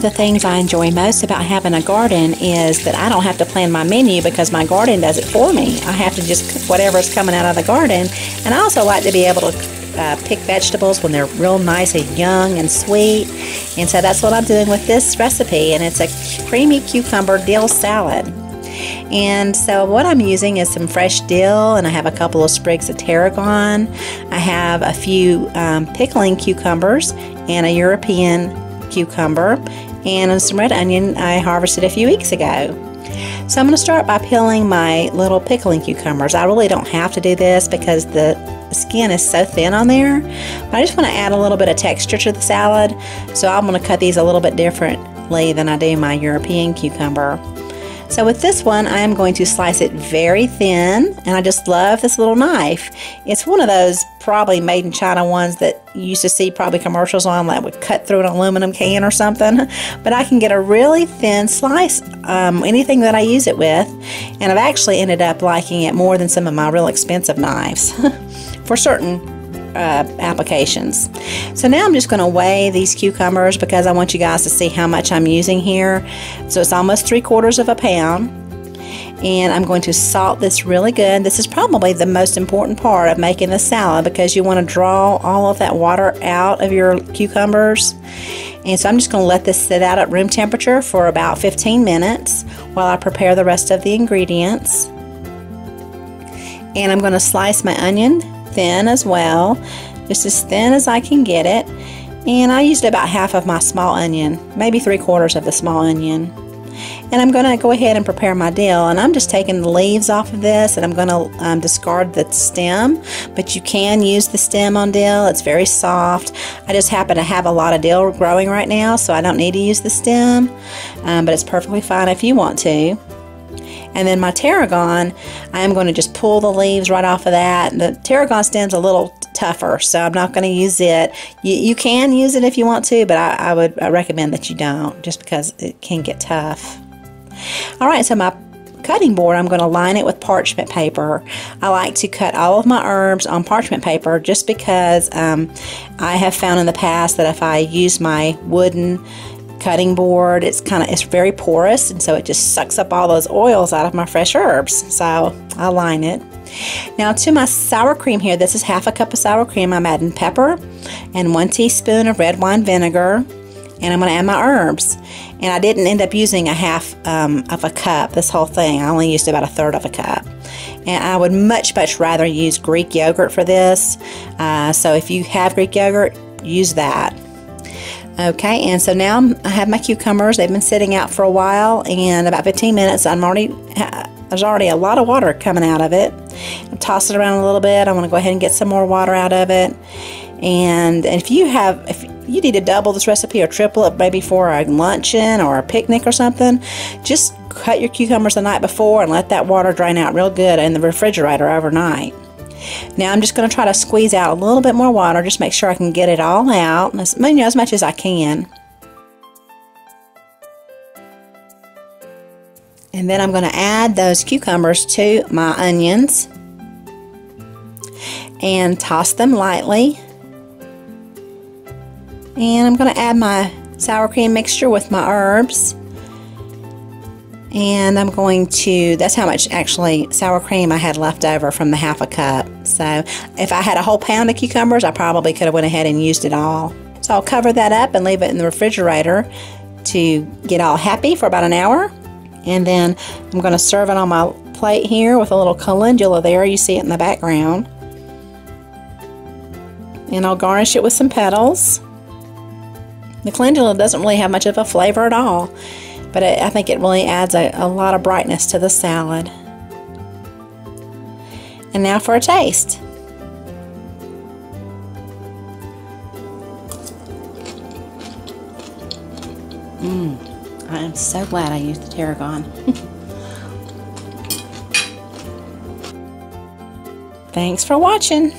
of the things I enjoy most about having a garden is that I don't have to plan my menu because my garden does it for me. I have to just cook whatever's coming out of the garden, and I also like to be able to pick vegetables when they're real nice and young and sweet, and so that's what I'm doing with this recipe, and it's a creamy cucumber dill salad. And so what I'm using is some fresh dill, and I have a couple of sprigs of tarragon. I have a few pickling cucumbers and a European cucumber and some red onion I harvested a few weeks ago. So I'm going to start by peeling my little pickling cucumbers. I really don't have to do this because the skin is so thin on there, but I just want to add a little bit of texture to the salad, so I'm going to cut these a little bit differently than I do my European cucumber. So with this one, I am going to slice it very thin, and I just love this little knife. It's one of those probably made in China ones that you used to see probably commercials on that would cut through an aluminum can or something, but I can get a really thin slice anything that I use it with, and I've actually ended up liking it more than some of my real expensive knives for certain applications. So now I'm just going to weigh these cucumbers because I want you guys to see how much I'm using here. So it's almost 3/4 of a pound, and I'm going to salt this really good. This is probably the most important part of making the salad because you want to draw all of that water out of your cucumbers. And so I'm just going to let this sit out at room temperature for about 15 minutes while I prepare the rest of the ingredients. And I'm going to slice my onion thin as well, just as thin as I can get it, and I used about half of my small onion, maybe 3/4 of the small onion. And I'm going to go ahead and prepare my dill, and I'm just taking the leaves off of this, and I'm going to discard the stem, but you can use the stem on dill. It's very soft. I just happen to have a lot of dill growing right now, so I don't need to use the stem, but it's perfectly fine if you want to. And then my tarragon, I am going to just pull the leaves right off of that. The tarragon stem's a little tougher, so I'm not going to use it. You can use it if you want to, but I would recommend that you don't, just because it can get tough. Alright, so my cutting board, I'm going to line it with parchment paper. I like to cut all of my herbs on parchment paper just because I have found in the past that if I use my wooden cutting board, it's very porous, and so it just sucks up all those oils out of my fresh herbs. So I line it. Now to my sour cream here, this is half a cup of sour cream. I'm adding pepper and 1 teaspoon of red wine vinegar, and I'm going to add my herbs. And I didn't end up using a half of a cup, this whole thing. I only used about 1/3 of a cup. And I would much rather use Greek yogurt for this. So if you have Greek yogurt, use that. Okay, and so now I have my cucumbers. They've been sitting out for a while, and about 15 minutes, there's already a lot of water coming out of it. I'll toss it around a little bit. I want to go ahead and get some more water out of it. And if you need to double this recipe or triple it, maybe for a luncheon or a picnic or something, just cut your cucumbers the night before and let that water drain out real good in the refrigerator overnight. Now I'm just going to try to squeeze out a little bit more water, just make sure I can get it all out, as much as I can. And then I'm going to add those cucumbers to my onions and toss them lightly. And I'm going to add my sour cream mixture with my herbs. And I'm going to, that's how much actually sour cream I had left over from the half a cup. So if I had a whole pound of cucumbers, I probably could have went ahead and used it all. So I'll cover that up and leave it in the refrigerator to get all happy for about an hour. And then I'm going to serve it on my plate here with a little calendula there. You see it in the background. And I'll garnish it with some petals. The calendula doesn't really have much of a flavor at all, but I think it really adds a lot of brightness to the salad. And now for a taste. I am so glad I used the tarragon. Thanks for watching.